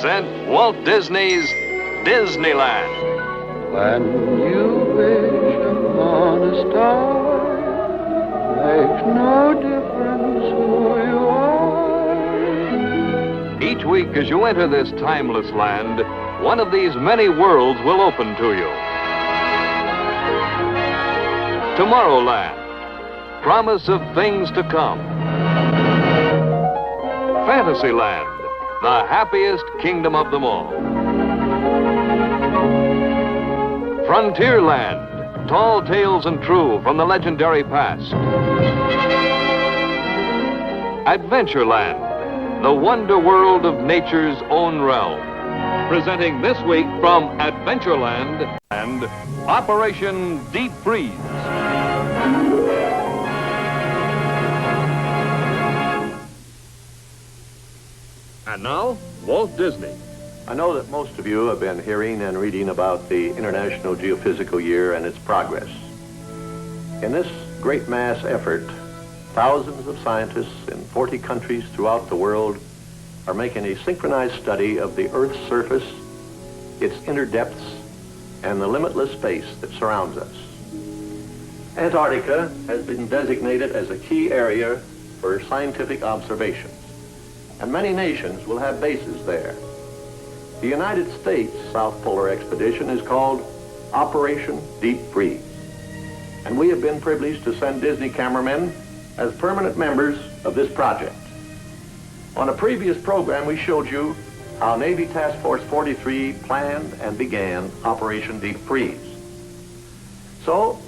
present Walt Disney's Disneyland. When you wish upon a star, makes no difference who you are. Each week as you enter this timeless land, one of these many worlds will open to you. Tomorrowland, promise of things to come. Fantasyland, the happiest kingdom of them all. Frontierland, tall tales and true from the legendary past. Adventureland, the wonder world of nature's own realm. Presenting this week from Adventureland and Operation Deepfreeze. And now, Walt Disney. I know that most of you have been hearing and reading about the International Geophysical Year and its progress. In this great mass effort, thousands of scientists in 40 countries throughout the world are making a synchronized study of the Earth's surface, its inner depths, and the limitless space that surrounds us. Antarctica has been designated as a key area for scientific observations, and many nations will have bases there. The United States South Polar Expedition is called Operation Deepfreeze, and we have been privileged to send Disney cameramen as permanent members of this project. On a previous program, we showed you how Navy Task Force 43 planned and began Operation Deepfreeze. So,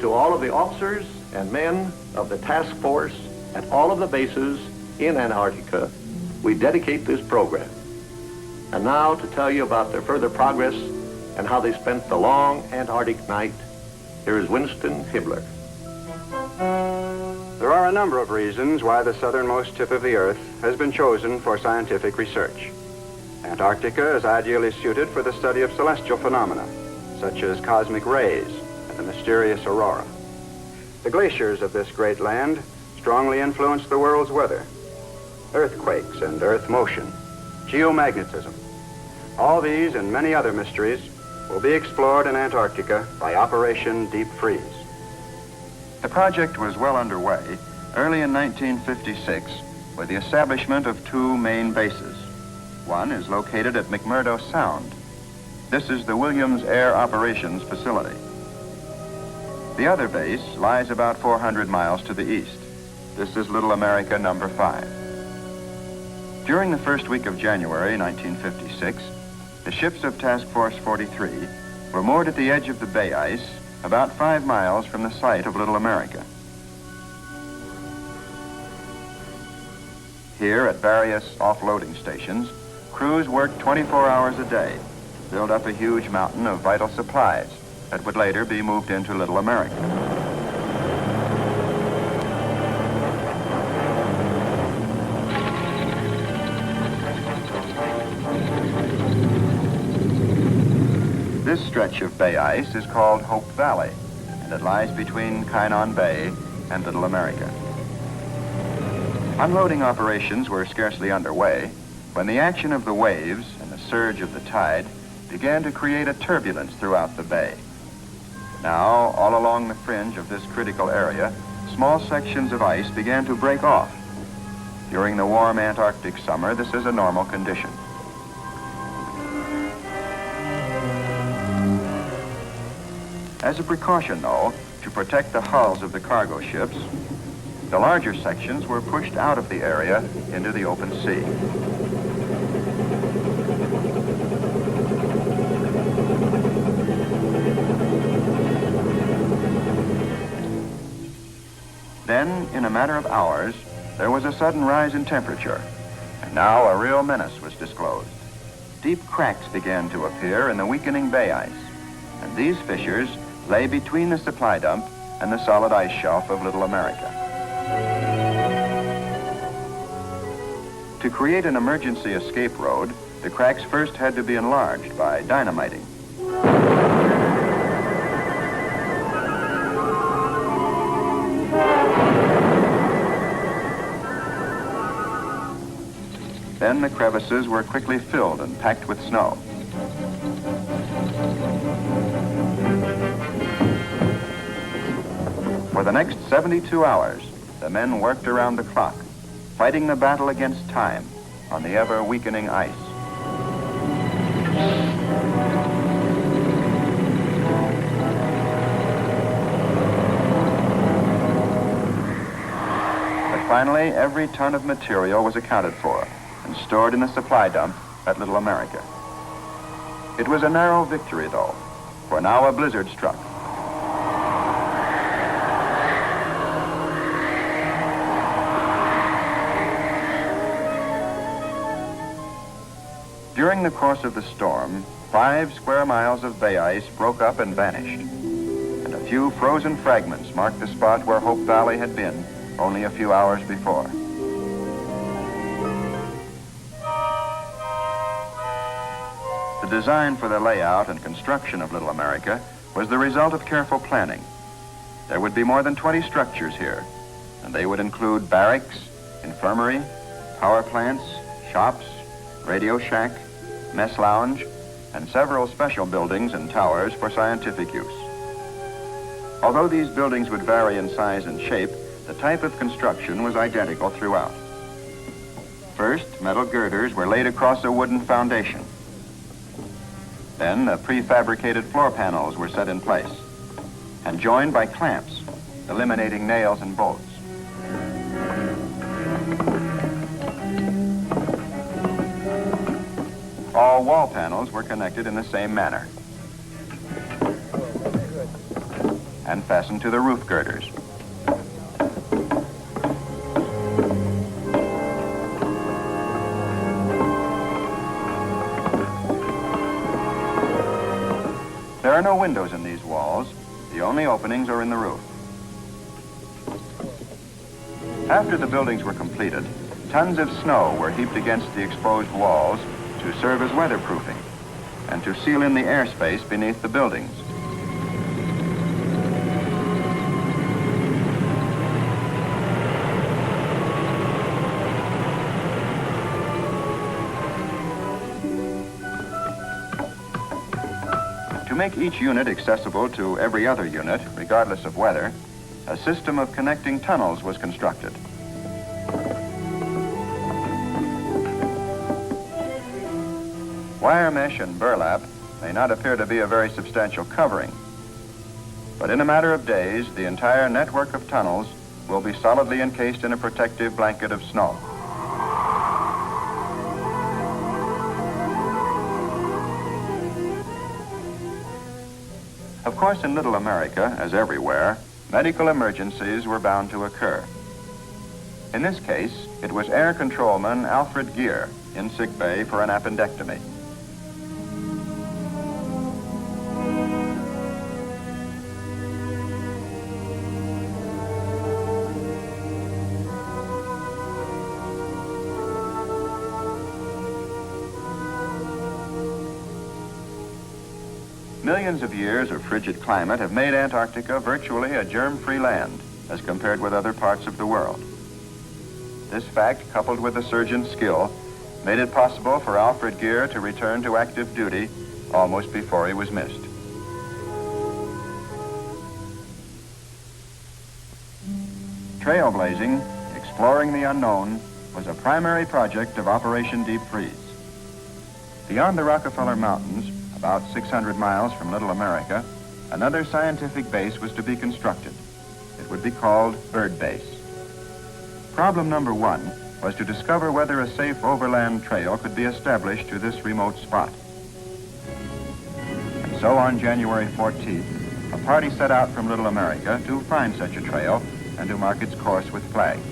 to all of the officers and men of the task force at all of the bases in Antarctica, we dedicate this program. And now, to tell you about their further progress and how they spent the long Antarctic night, here is Winston Hibbler. There are a number of reasons why the southernmost tip of the Earth has been chosen for scientific research. Antarctica is ideally suited for the study of celestial phenomena, such as cosmic rays and the mysterious aurora. The glaciers of this great land strongly influence the world's weather. Earthquakes and earth motion, geomagnetism. All these and many other mysteries will be explored in Antarctica by Operation Deepfreeze. The project was well underway early in 1956 with the establishment of two main bases. One is located at McMurdo Sound. This is the Williams Air Operations Facility. The other base lies about 400 miles to the east. This is Little America number 5. During the first week of January 1956, the ships of Task Force 43 were moored at the edge of the bay ice about 5 miles from the site of Little America. Here at various offloading stations, crews worked 24 hours a day to build up a huge mountain of vital supplies that would later be moved into Little America. This stretch of bay ice is called Hope Valley, and it lies between Kainan Bay and Little America. Unloading operations were scarcely underway when the action of the waves and the surge of the tide began to create a turbulence throughout the bay. Now, all along the fringe of this critical area, small sections of ice began to break off. During the warm Antarctic summer, this is a normal condition. As a precaution, though, to protect the hulls of the cargo ships, the larger sections were pushed out of the area into the open sea. Then, in a matter of hours, there was a sudden rise in temperature, and now a real menace was disclosed. Deep cracks began to appear in the weakening bay ice, and these fissures lay between the supply dump and the solid ice shelf of Little America. To create an emergency escape road, the cracks first had to be enlarged by dynamiting. Then Then the crevices were quickly filled and packed with snow. For the next 72 hours, the men worked around the clock, fighting the battle against time on the ever-weakening ice. But finally, every ton of material was accounted for and stored in the supply dump at Little America. It was a narrow victory, though, for now a blizzard struck. During the course of the storm, 5 square miles of bay ice broke up and vanished, and a few frozen fragments marked the spot where Hope Valley had been only a few hours before. The design for the layout and construction of Little America was the result of careful planning. There would be more than 20 structures here, and they would include barracks, infirmary, power plants, shops, radio shack, mess lounge, and several special buildings and towers for scientific use. Although these buildings would vary in size and shape, the type of construction was identical throughout. First, metal girders were laid across a wooden foundation. Then, the prefabricated floor panels were set in place and joined by clamps, eliminating nails and bolts. All wall panels were connected in the same manner and fastened to the roof girders. There are no windows in these walls. The only openings are in the roof. After the buildings were completed, tons of snow were heaped against the exposed walls to serve as weatherproofing and to seal in the airspace beneath the buildings. To make each unit accessible to every other unit, regardless of weather, a system of connecting tunnels was constructed. Wire mesh and burlap may not appear to be a very substantial covering, but in a matter of days, the entire network of tunnels will be solidly encased in a protective blanket of snow. Of course, in Little America, as everywhere, medical emergencies were bound to occur. In this case, it was Air Controlman Alfred Gear in sick bay for an appendectomy. Millions of years of frigid climate have made Antarctica virtually a germ-free land as compared with other parts of the world. This fact, coupled with the surgeon's skill, made it possible for Alfred Gear to return to active duty almost before he was missed. Trailblazing, exploring the unknown, was a primary project of Operation Deepfreeze. Beyond the Rockefeller Mountains, about 600 miles from Little America, another scientific base was to be constructed. It would be called Bird Base. Problem number 1 was to discover whether a safe overland trail could be established to this remote spot. And so on January 14th, a party set out from Little America to find such a trail and to mark its course with flags.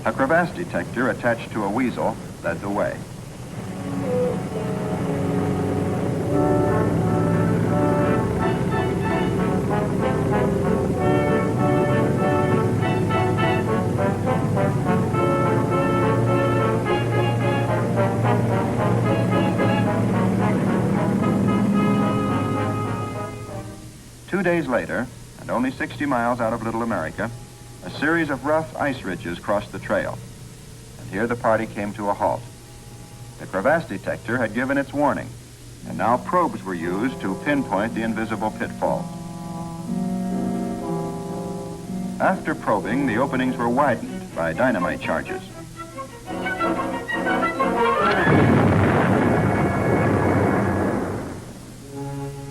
A crevasse detector attached to a weasel led the way. 2 days later, and only 60 miles out of Little America, a series of rough ice ridges crossed the trail. And here the party came to a halt. The crevasse detector had given its warning, and now probes were used to pinpoint the invisible pitfalls. After probing, the openings were widened by dynamite charges.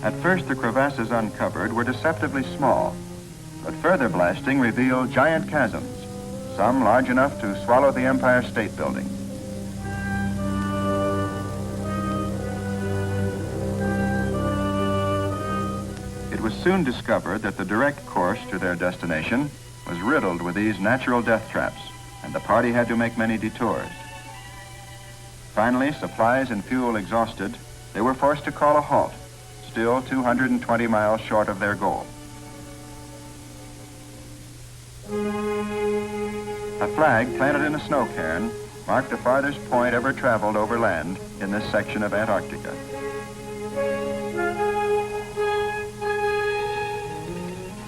At first, the crevasses uncovered were deceptively small, but further blasting revealed giant chasms, some large enough to swallow the Empire State Building. It was soon discovered that the direct course to their destination was riddled with these natural death traps, and the party had to make many detours. Finally, supplies and fuel exhausted, they were forced to call a halt, still 220 miles short of their goal. A flag planted in a snow cairn marked the farthest point ever traveled overland in this section of Antarctica.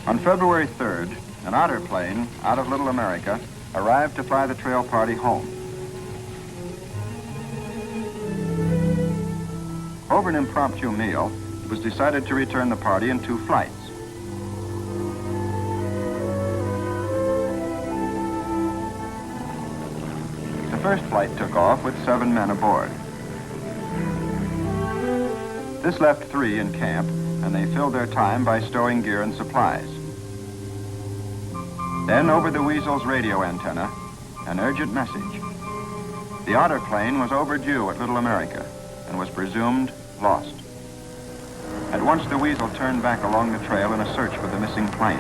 On February 3rd, an otter plane out of Little America arrived to fly the trail party home. Over an impromptu meal, it was decided to return the party in 2 flights. The first flight took off with 7 men aboard. This left 3 in camp, and they filled their time by stowing gear and supplies. Then, over the Weasel's radio antenna, an urgent message. The otter plane was overdue at Little America and was presumed lost. At once, the Weasel turned back along the trail in a search for the missing plane.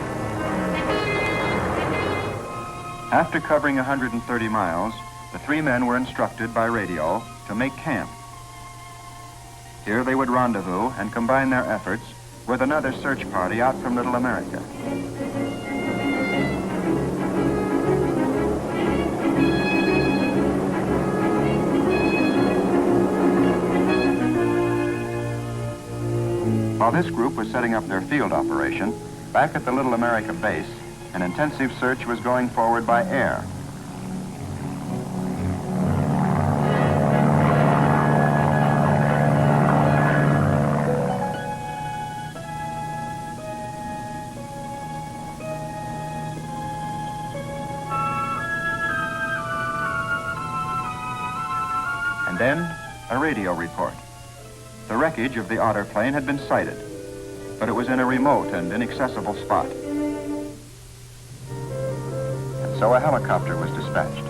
After covering 130 miles, the 3 men were instructed by radio to make camp. Here they would rendezvous and combine their efforts with another search party out from Little America. While this group was setting up their field operation, back at the Little America base, an intensive search was going forward by air. And then, a radio report. The wreckage of the otter plane had been sighted, but it was in a remote and inaccessible spot. And so a helicopter was dispatched.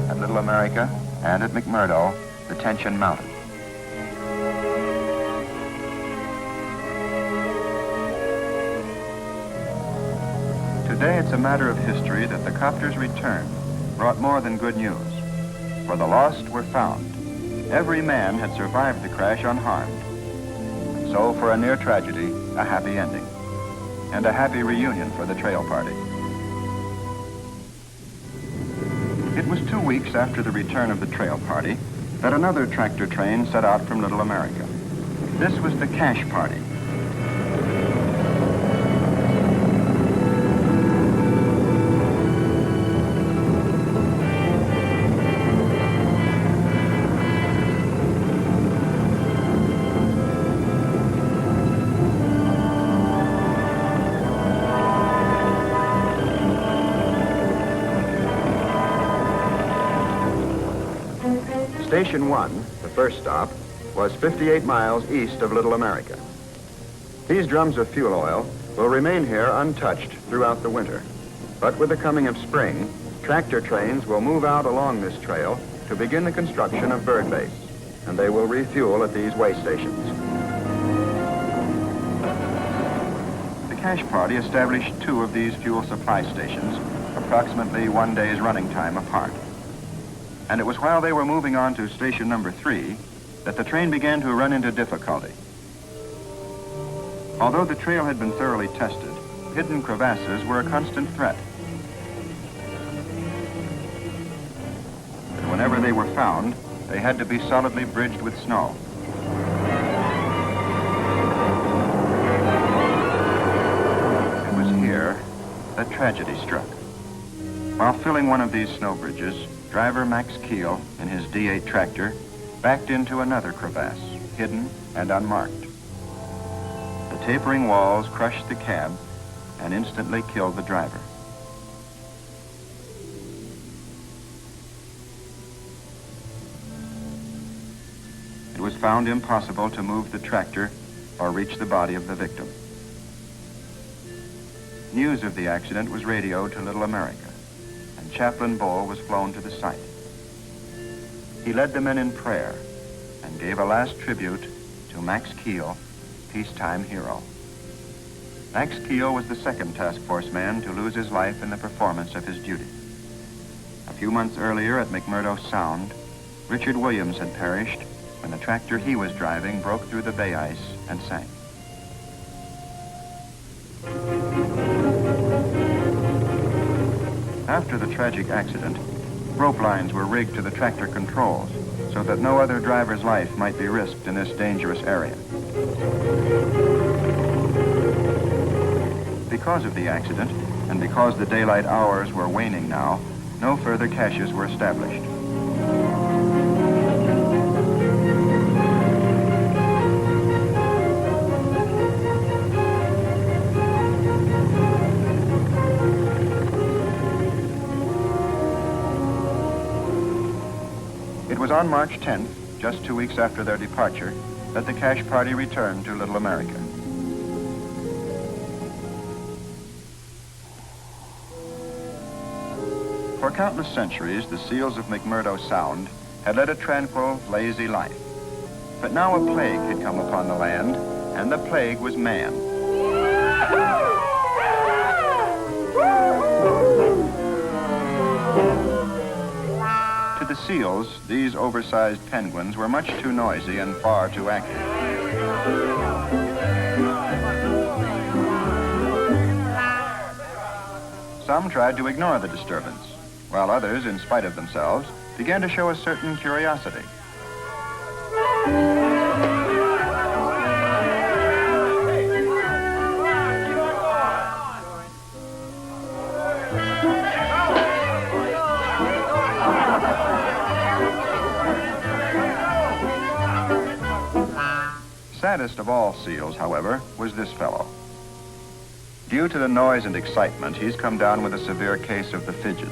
At Little America and at McMurdo, the tension mounted. Today, it's a matter of history that the copter's return brought more than good news, for the lost were found. Every man had survived the crash unharmed. So, for a near tragedy, a happy ending, and a happy reunion for the trail party. It was 2 weeks after the return of the trail party that another tractor train set out from Little America. This was the cache party. Station 1, the first stop, was 58 miles east of Little America. These drums of fuel oil will remain here untouched throughout the winter. But with the coming of spring, tractor trains will move out along this trail to begin the construction of bird base, and they will refuel at these way stations. The cache party established 2 of these fuel supply stations, approximately 1 day's running time apart. And it was while they were moving on to station number 3 that the train began to run into difficulty. Although the trail had been thoroughly tested, hidden crevasses were a constant threat. But whenever they were found, they had to be solidly bridged with snow. It was here that tragedy struck. While filling one of these snow bridges, driver Max Keel in his D8 tractor backed into another crevasse, hidden and unmarked. The tapering walls crushed the cab and instantly killed the driver. It was found impossible to move the tractor or reach the body of the victim. News of the accident was radioed to Little America, and Chaplain Bull was flown to the site. He led the men in prayer and gave a last tribute to Max Keel, peacetime hero. Max Keel was the second task force man to lose his life in the performance of his duty. A few months earlier at McMurdo Sound, Richard Williams had perished when the tractor he was driving broke through the bay ice and sank. After the tragic accident, rope lines were rigged to the tractor controls so that no other driver's life might be risked in this dangerous area. Because of the accident, and because the daylight hours were waning now, no further caches were established. It was on March 10th, just 2 weeks after their departure, that the cache party returned to Little America. For countless centuries, the seals of McMurdo Sound had led a tranquil, lazy life. But now a plague had come upon the land, and the plague was man. To the seals, these oversized penguins were much too noisy and far too active. Some tried to ignore the disturbance, while others, in spite of themselves, began to show a certain curiosity. Saddest of all seals, however, was this fellow. Due to the noise and excitement, he's come down with a severe case of the fidgets.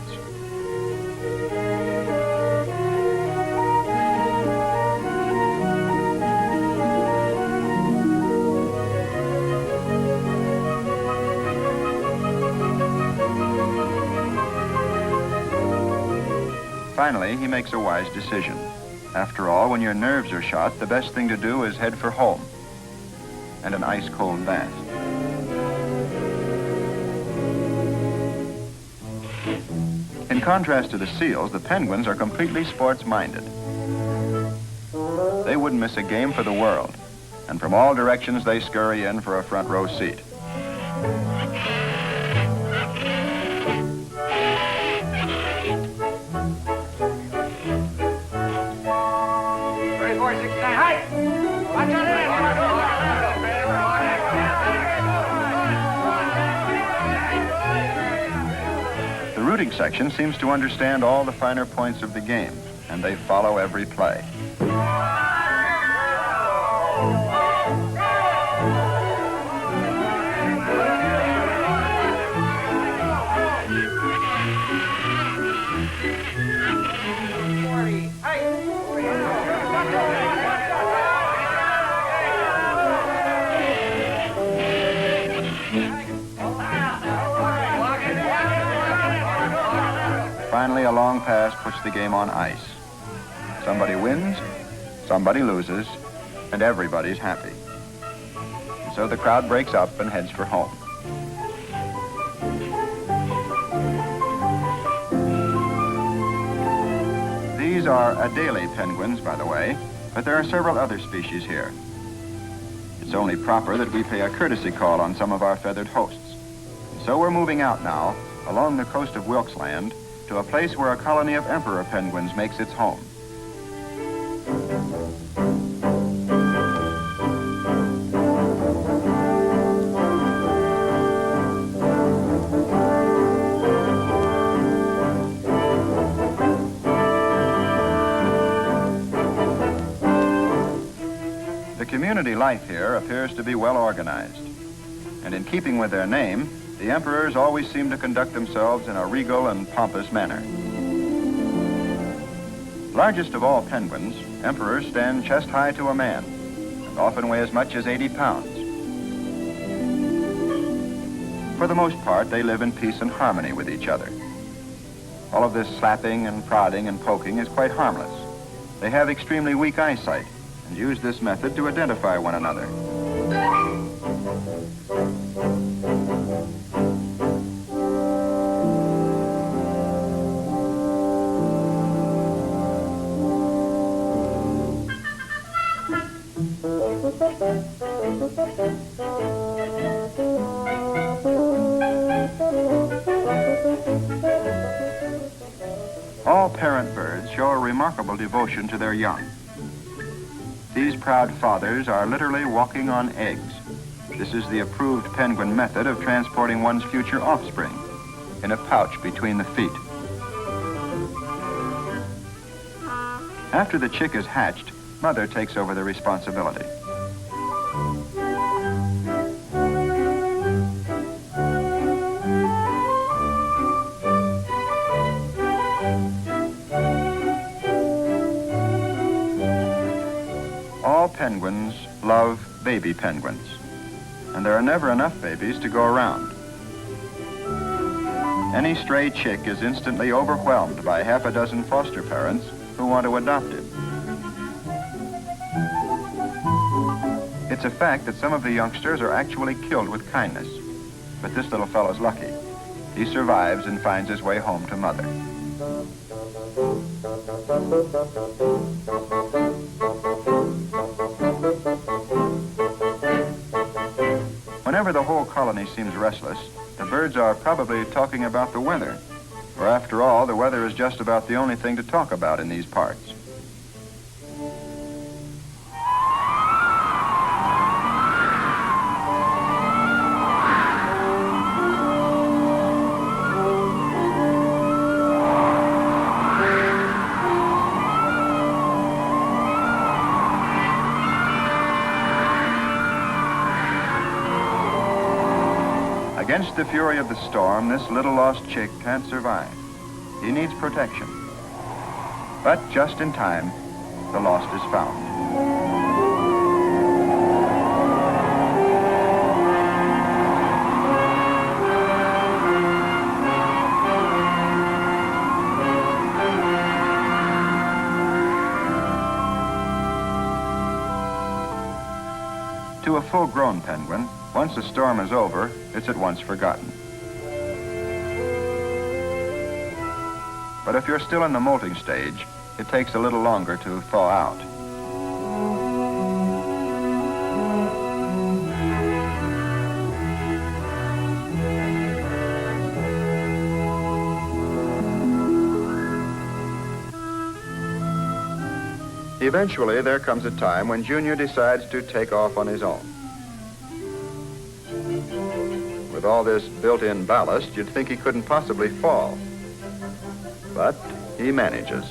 Finally, he makes a wise decision. After all, when your nerves are shot, the best thing to do is head for home and an ice-cold bath. In contrast to the seals, the penguins are completely sports-minded. They wouldn't miss a game for the world, and from all directions they scurry in for a front row seat. The rooting section seems to understand all the finer points of the game, and they follow every play. Finally, a long pass puts the game on ice. Somebody wins, somebody loses, and everybody's happy. And so the crowd breaks up and heads for home. These are Adelie penguins, by the way, but there are several other species here. It's only proper that we pay a courtesy call on some of our feathered hosts. And so we're moving out now, along the coast of Wilkes Land, to a place where a colony of emperor penguins makes its home. The community life here appears to be well organized. And in keeping with their name, the emperors always seem to conduct themselves in a regal and pompous manner. Largest of all penguins, emperors stand chest high to a man and often weigh as much as 80 pounds. For the most part, they live in peace and harmony with each other. All of this slapping and prodding and poking is quite harmless. They have extremely weak eyesight and use this method to identify one another. All parent birds show a remarkable devotion to their young. These proud fathers are literally walking on eggs. This is the approved penguin method of transporting one's future offspring in a pouch between the feet. After the chick is hatched, mother takes over the responsibility. All penguins love baby penguins, and there are never enough babies to go around. Any stray chick is instantly overwhelmed by half a dozen foster parents who want to adopt it. It's a fact that some of the youngsters are actually killed with kindness, but this little fellow's lucky. He survives and finds his way home to mother. Whenever the whole colony seems restless, the birds are probably talking about the weather. For after all, the weather is just about the only thing to talk about in these parts. Against the fury of the storm, this little lost chick can't survive. He needs protection. But just in time, the lost is found. To a full-grown penguin, once the storm is over, it's at once forgotten. But if you're still in the molting stage, it takes a little longer to thaw out. Eventually, there comes a time when Junior decides to take off on his own. With all this built-in ballast, you'd think he couldn't possibly fall. But he manages.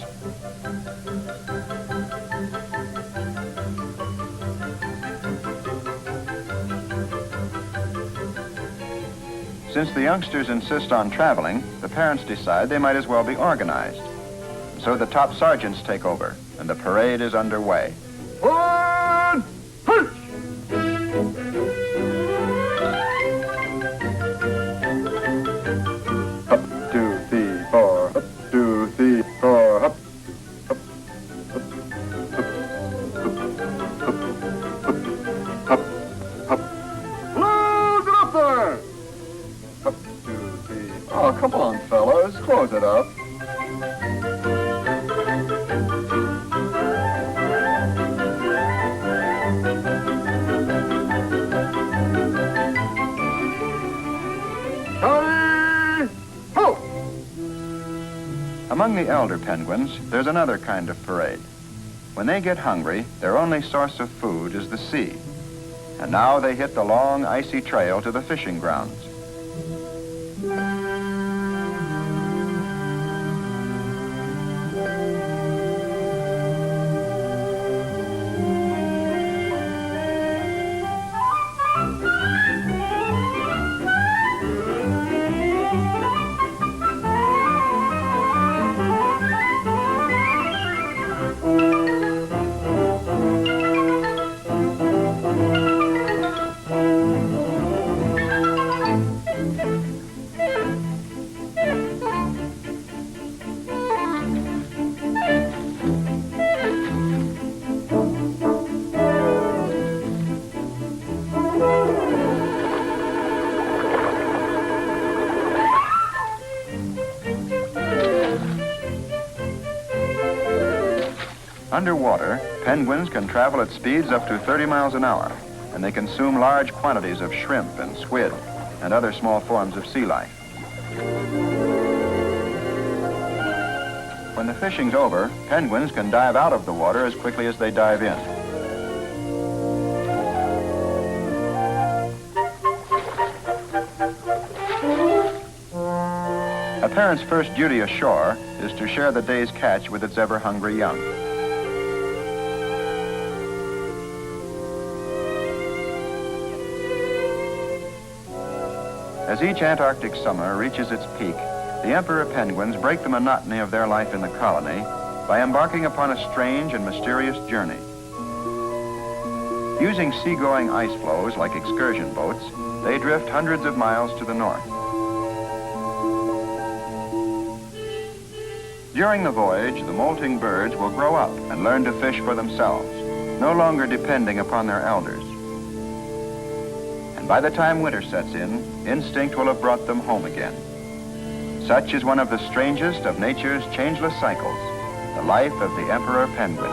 Since the youngsters insist on traveling, the parents decide they might as well be organized. So the top sergeants take over, and the parade is underway. One, punch! Up, 2, 3, 4. Up, 2, 3, 4. Up, up, up, up, up, up. Close it up there! Up, 2, 3. Oh, come on, fellas, close it up. Among the elder penguins, there's another kind of parade. When they get hungry, their only source of food is the sea. And now they hit the long, icy trail to the fishing grounds. Underwater, penguins can travel at speeds up to 30 miles an hour, and they consume large quantities of shrimp and squid and other small forms of sea life. When the fishing's over, penguins can dive out of the water as quickly as they dive in. A parent's first duty ashore is to share the day's catch with its ever-hungry young. As each Antarctic summer reaches its peak, the emperor penguins break the monotony of their life in the colony by embarking upon a strange and mysterious journey. Using seagoing ice floes like excursion boats, they drift hundreds of miles to the north. During the voyage, the molting birds will grow up and learn to fish for themselves, no longer depending upon their elders. And by the time winter sets in, instinct will have brought them home again. Such is one of the strangest of nature's changeless cycles, the life of the emperor penguin.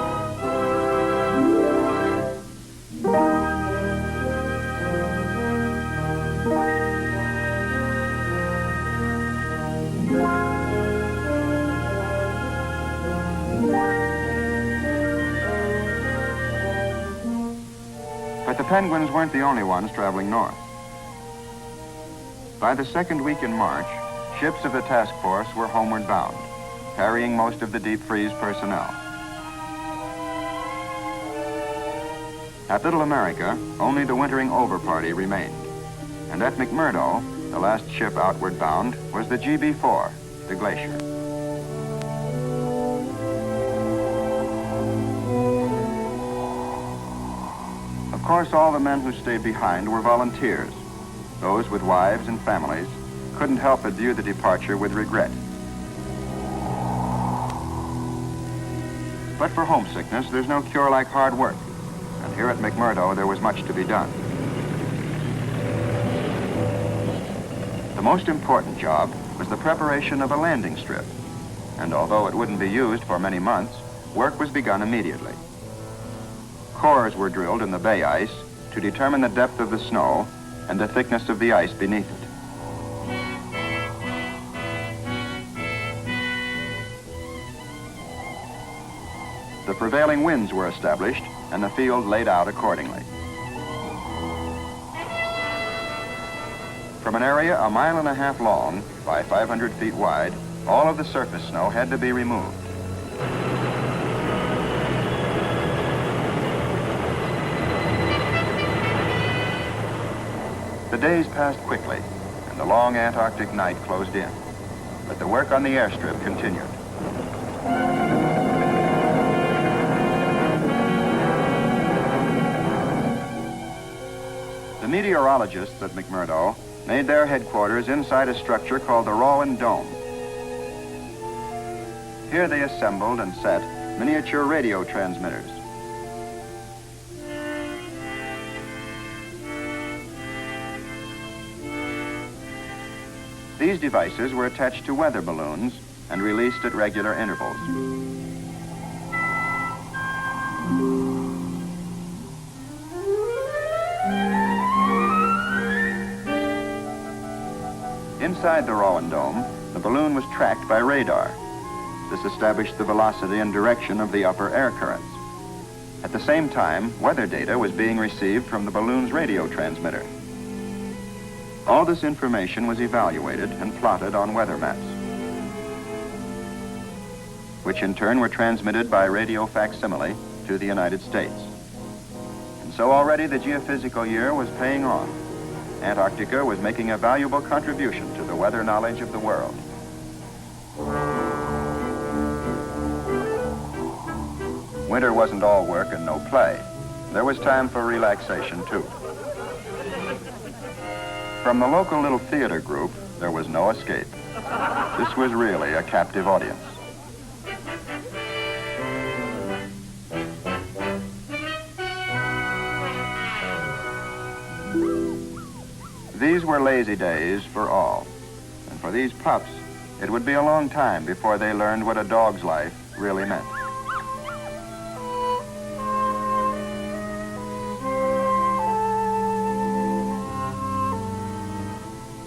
But the penguins weren't the only ones traveling north. By the second week in March, ships of the task force were homeward bound, carrying most of the Deepfreeze personnel. At Little America, only the wintering over party remained. And at McMurdo, the last ship outward bound, was the GB-4, the Glacier. Of course, all the men who stayed behind were volunteers. Those with wives and families couldn't help but view the departure with regret. But for homesickness, there's no cure like hard work. And here at McMurdo, there was much to be done. The most important job was the preparation of a landing strip. And although it wouldn't be used for many months, work was begun immediately. Cores were drilled in the bay ice to determine the depth of the snow and the thickness of the ice beneath it. The prevailing winds were established and the field laid out accordingly. From an area 1.5 miles long by 500 feet wide, all of the surface snow had to be removed. The days passed quickly, and the long Antarctic night closed in. But the work on the airstrip continued. The meteorologists at McMurdo made their headquarters inside a structure called the Rowan Dome. Here they assembled and set miniature radio transmitters. These devices were attached to weather balloons and released at regular intervals. Inside the Rowan Dome, the balloon was tracked by radar. This established the velocity and direction of the upper air currents. At the same time, weather data was being received from the balloon's radio transmitter. All this information was evaluated and plotted on weather maps, which in turn were transmitted by radio facsimile to the United States. And so already the geophysical year was paying off. Antarctica was making a valuable contribution to the weather knowledge of the world. Winter wasn't all work and no play. There was time for relaxation, too. From the local little theater group, there was no escape. This was really a captive audience. These were lazy days for all. And for these pups, it would be a long time before they learned what a dog's life really meant.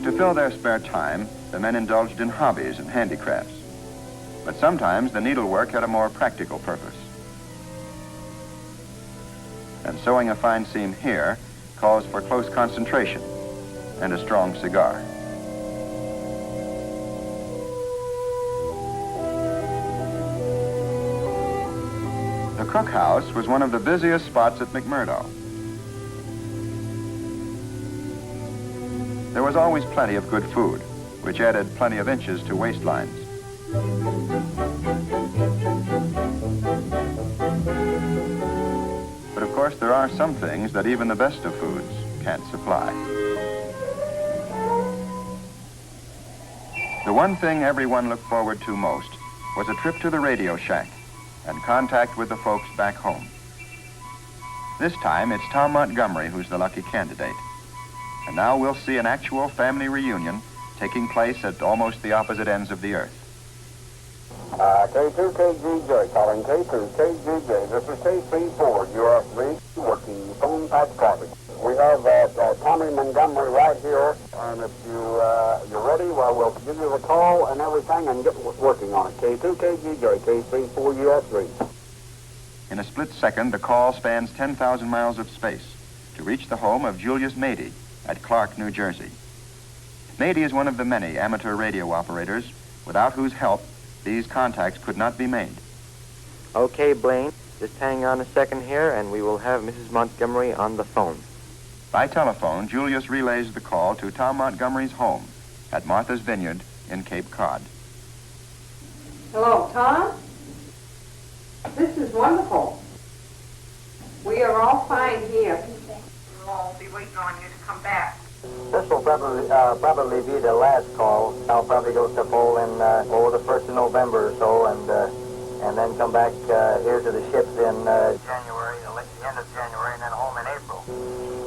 To fill their spare time, the men indulged in hobbies and handicrafts. But sometimes the needlework had a more practical purpose. And sewing a fine seam here calls for close concentration and a strong cigar. The cookhouse was one of the busiest spots at McMurdo. There was always plenty of good food, which added plenty of inches to waistlines. But of course, there are some things that even the best of foods can't supply. The one thing everyone looked forward to most was a trip to the radio shack and contact with the folks back home. This time, it's Tom Montgomery who's the lucky candidate. And now we'll see an actual family reunion taking place at almost the opposite ends of the earth. K2KGJ, calling K2KGJ. This is K34, UF3, working phone patch copy. We have Tommy Montgomery right here, and if you're ready, well, we'll give you the call and everything and get working on it. K2KGJ, K34, UF3. In a split second, the call spans 10,000 miles of space to reach the home of Julius Mady at Clark, New Jersey. Mady is one of the many amateur radio operators without whose help these contacts could not be made. Okay, Blaine, just hang on a second here and we will have Mrs. Montgomery on the phone. By telephone, Julius relays the call to Tom Montgomery's home at Martha's Vineyard in Cape Cod. Hello, Tom? This is wonderful. We are all fine here. We'll be waiting on you to come back. This will probably be the last call. I'll probably go to Poland over the 1st of November or so, and then come back here to the ships in January, the end of January, and then home in April.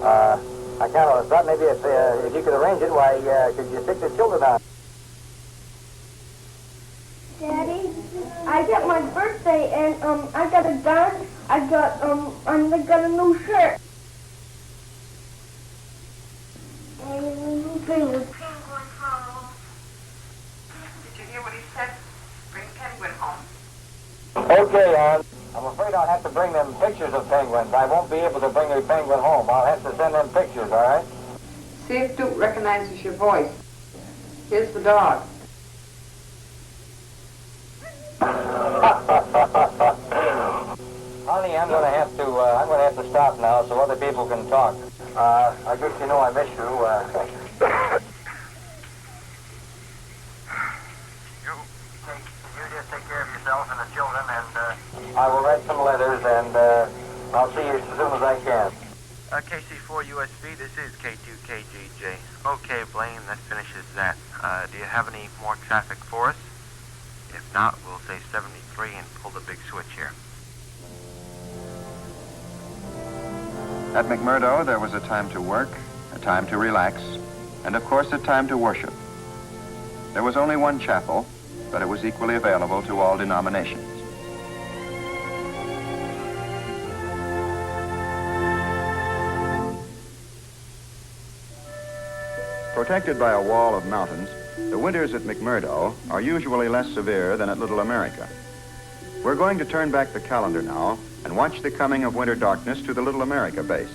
I kind of thought maybe if you could arrange it, why could you stick the children on? Daddy, I got my birthday and I got a gun. I got a new shirt. Did you hear what he said? Bring Penguin home. Okay, I'm afraid I'll have to bring them pictures of penguins. I won't be able to bring a penguin home. I'll have to send them pictures, all right? See if Duke recognizes your voice. Here's the dog. Honey, I'm gonna have to stop now so other people can talk. I guess you know I miss you. You just take care of yourself and the children, and I will write some letters, and I'll see you as soon as I can. KC4 USB, this is K2KGJ. Okay, Blaine, that finishes that. Do you have any more traffic for us? If not, we'll say 73 and pull the big switch here. At McMurdo, there was a time to work, a time to relax, and of course a time to worship. There was only one chapel, but it was equally available to all denominations. Protected by a wall of mountains, the winters at McMurdo are usually less severe than at Little America. We're going to turn back the calendar now and watch the coming of winter darkness to the Little America base.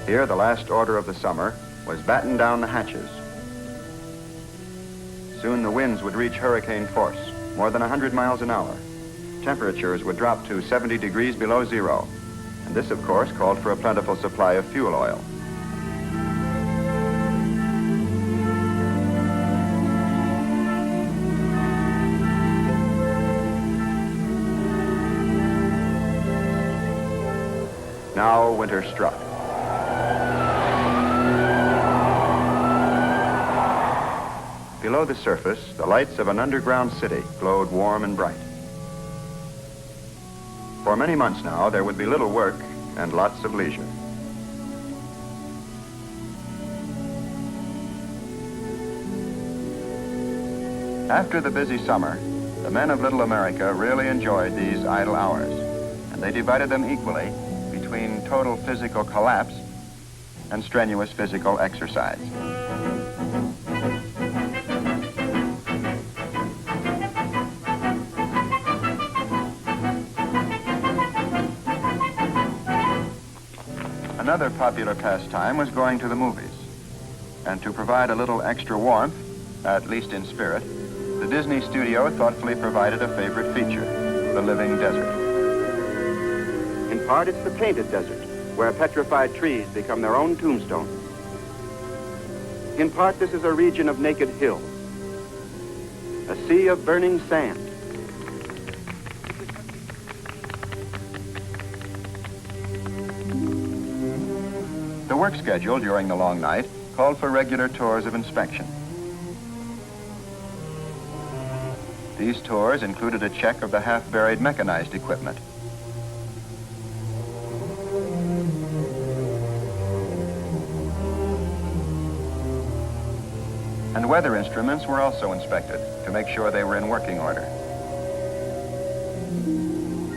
Here, the last order of the summer was batten down the hatches. Soon the winds would reach hurricane force, more than 100 miles an hour. Temperatures would drop to 70 degrees below zero. And this, of course, called for a plentiful supply of fuel oil. Now winter struck. Below the surface, the lights of an underground city glowed warm and bright. For many months now, there would be little work and lots of leisure. After the busy summer, the men of Little America really enjoyed these idle hours, and they divided them equally between total physical collapse and strenuous physical exercise. Another popular pastime was going to the movies. And to provide a little extra warmth, at least in spirit, the Disney studio thoughtfully provided a favorite feature, the living desert. In part, it's the painted desert, where petrified trees become their own tombstones. In part, this is a region of naked hills, a sea of burning sand. The work schedule during the long night called for regular tours of inspection. These tours included a check of the half-buried mechanized equipment. And weather instruments were also inspected to make sure they were in working order.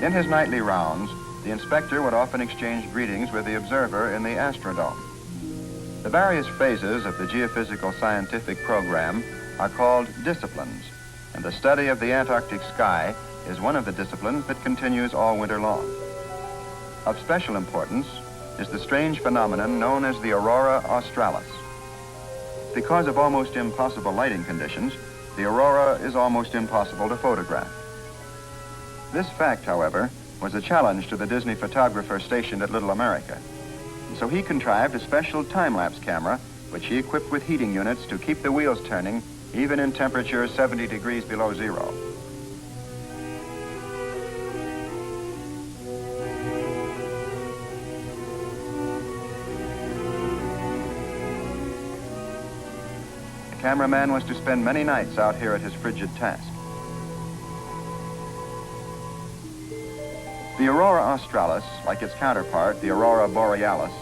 In his nightly rounds, the inspector would often exchange greetings with the observer in the Astrodome. The various phases of the geophysical scientific program are called disciplines, and the study of the Antarctic sky is one of the disciplines that continues all winter long. Of special importance is the strange phenomenon known as the aurora australis. Because of almost impossible lighting conditions, the aurora is almost impossible to photograph. This fact, however, was a challenge to the Disney photographer stationed at Little America. And so he contrived a special time-lapse camera, which he equipped with heating units to keep the wheels turning, even in temperatures 70 degrees below zero. The cameraman was to spend many nights out here at his frigid task. The aurora australis, like its counterpart, the aurora borealis,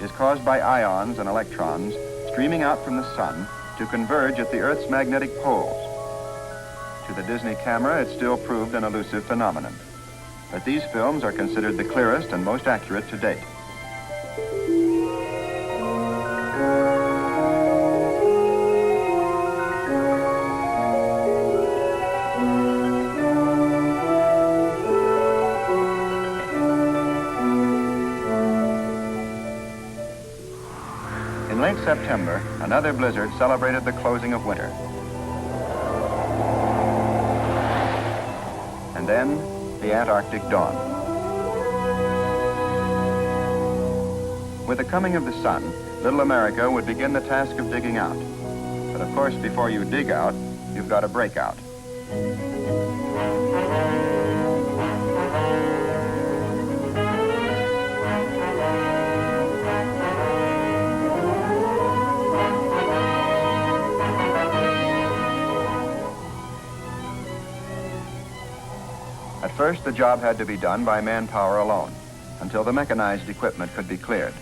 is caused by ions and electrons streaming out from the sun to converge at the Earth's magnetic poles. To the Disney camera, it still proved an elusive phenomenon. But these films are considered the clearest and most accurate to date. In late September, another blizzard celebrated the closing of winter. And then, the Antarctic dawned. With the coming of the sun, Little America would begin the task of digging out. But of course, before you dig out, you've got to break out. At first, the job had to be done by manpower alone, until the mechanized equipment could be cleared.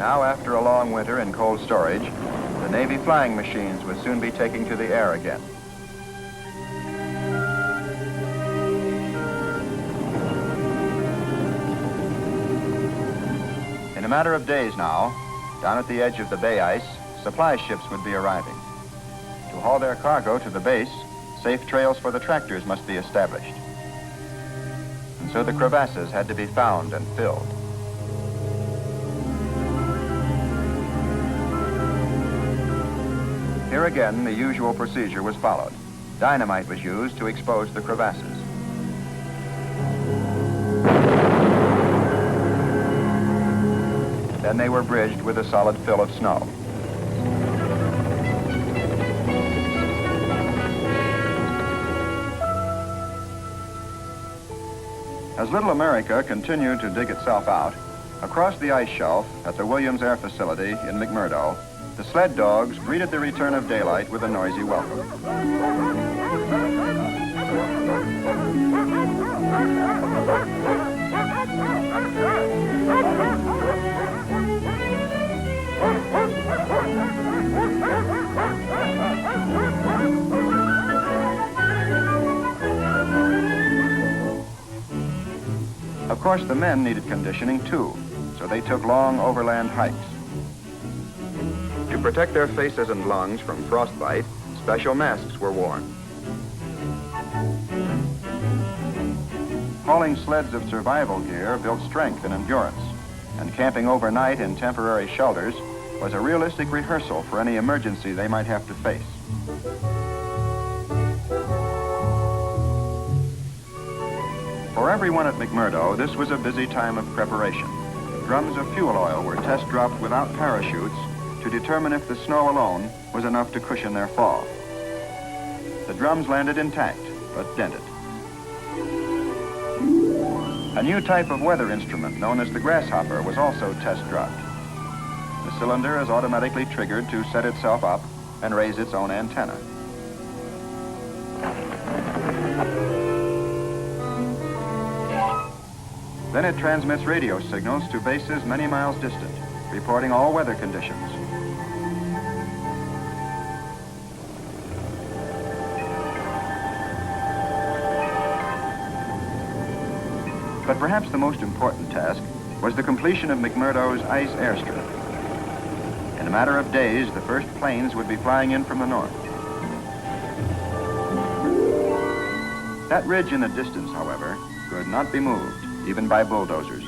Now, after a long winter in cold storage, the Navy flying machines would soon be taking to the air again. In a matter of days now, down at the edge of the bay ice, supply ships would be arriving. To haul their cargo to the base, safe trails for the tractors must be established. And so the crevasses had to be found and filled. Here again, the usual procedure was followed. Dynamite was used to expose the crevasses. Then they were bridged with a solid fill of snow. As Little America continued to dig itself out, across the ice shelf at the Williams Air Facility in McMurdo, the sled dogs greeted the return of daylight with a noisy welcome. Of course, the men needed conditioning too, so they took long overland hikes. To protect their faces and lungs from frostbite, special masks were worn. Hauling sleds of survival gear built strength and endurance, and camping overnight in temporary shelters was a realistic rehearsal for any emergency they might have to face. For everyone at McMurdo, this was a busy time of preparation. Drums of fuel oil were test dropped without parachutes to determine if the snow alone was enough to cushion their fall. The drums landed intact, but dented. A new type of weather instrument known as the grasshopper was also test dropped. The cylinder is automatically triggered to set itself up and raise its own antenna. Then it transmits radio signals to bases many miles distant, reporting all weather conditions. But perhaps the most important task was the completion of McMurdo's ice airstrip. In a matter of days, the first planes would be flying in from the north. That ridge in the distance, however, could not be moved, even by bulldozers.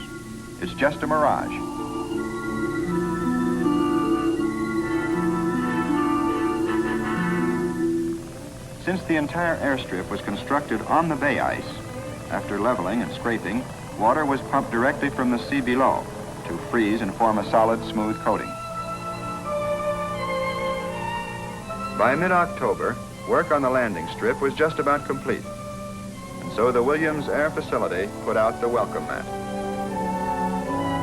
It's just a mirage. Since the entire airstrip was constructed on the bay ice, after leveling and scraping, water was pumped directly from the sea below to freeze and form a solid, smooth coating. By mid-October, work on the landing strip was just about complete. And so the Williams Air Facility put out the welcome mat.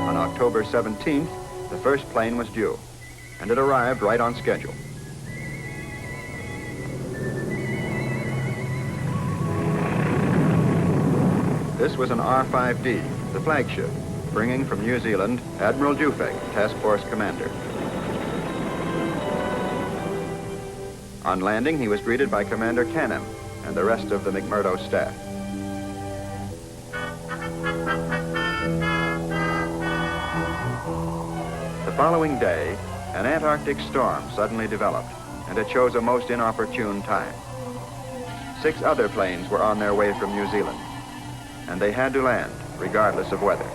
On October 17th, the first plane was due, and it arrived right on schedule. This was an R-5D, the flagship, bringing from New Zealand Admiral Dufek, Task Force Commander. On landing, he was greeted by Commander Canham and the rest of the McMurdo staff. The following day, an Antarctic storm suddenly developed, and it chose a most inopportune time. 6 other planes were on their way from New Zealand, and they had to land, regardless of weather.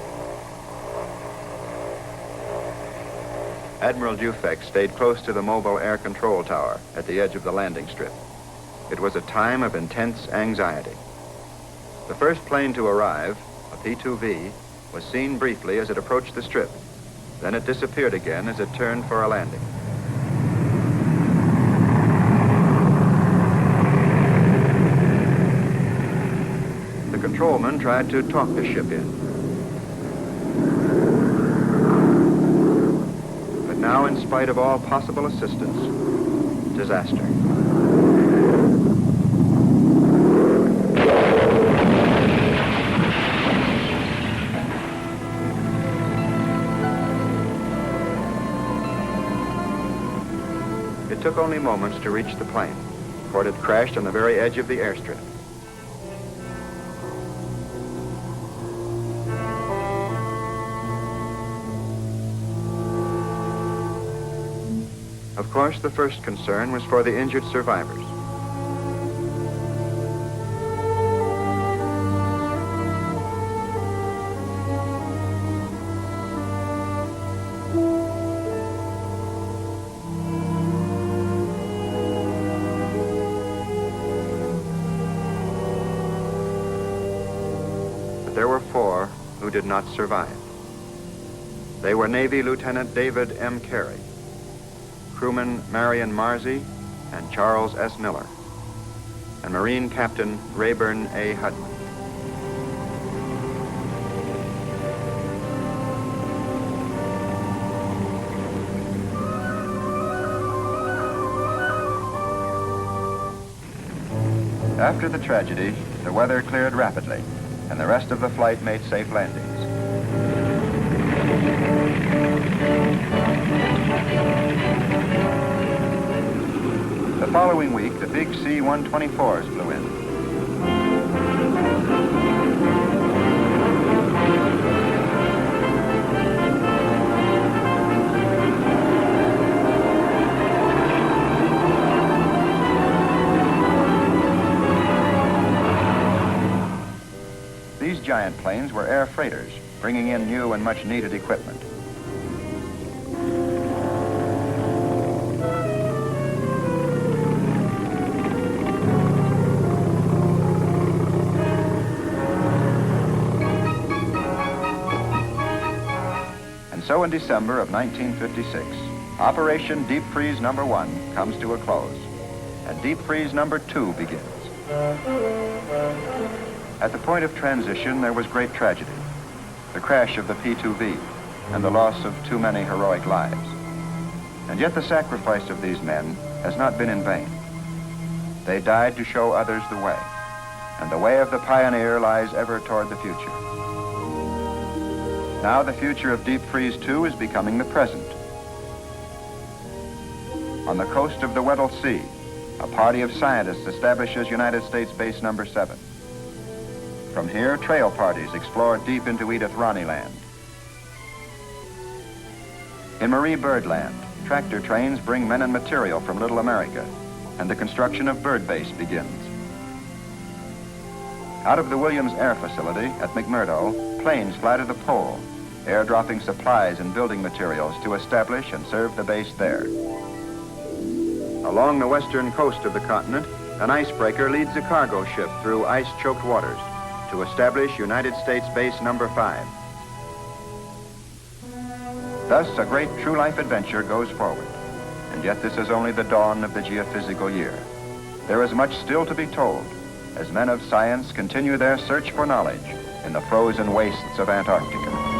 Admiral Dufek stayed close to the mobile air control tower at the edge of the landing strip. It was a time of intense anxiety. The first plane to arrive, a P-2V, was seen briefly as it approached the strip. Then it disappeared again as it turned for a landing. The controlman tried to talk the ship in. But now, in spite of all possible assistance, disaster. It took only moments to reach the plane, for it had crashed on the very edge of the airstrip. Of course, the first concern was for the injured survivors. But there were 4 who did not survive. They were Navy Lieutenant David M. Carey, crewman Marion Marzi and Charles S. Miller, and Marine Captain Rayburn A. Hudman. After the tragedy, the weather cleared rapidly, and the rest of the flight made safe landings. The following week, the big C-124s flew in. These giant planes were air freighters, bringing in new and much needed equipment. So in December of 1956, Operation Deepfreeze No. 1 comes to a close, and Deepfreeze No. 2 begins. At the point of transition, there was great tragedy, the crash of the P-2V, and the loss of too many heroic lives. And yet the sacrifice of these men has not been in vain. They died to show others the way, and the way of the pioneer lies ever toward the future. Now the future of Deepfreeze 2 is becoming the present. On the coast of the Weddell Sea, a party of scientists establishes United States Base No. 7. From here, trail parties explore deep into Edith Ronnie Land. In Marie Byrd Land, tractor trains bring men and material from Little America, and the construction of Byrd Base begins. Out of the Williams Air Facility at McMurdo, planes fly to the pole, airdropping supplies and building materials to establish and serve the base there. Along the western coast of the continent, an icebreaker leads a cargo ship through ice-choked waters to establish United States Base No. 5. Thus, a great true-life adventure goes forward, and yet this is only the dawn of the geophysical year. There is much still to be told as men of science continue their search for knowledge in the frozen wastes of Antarctica.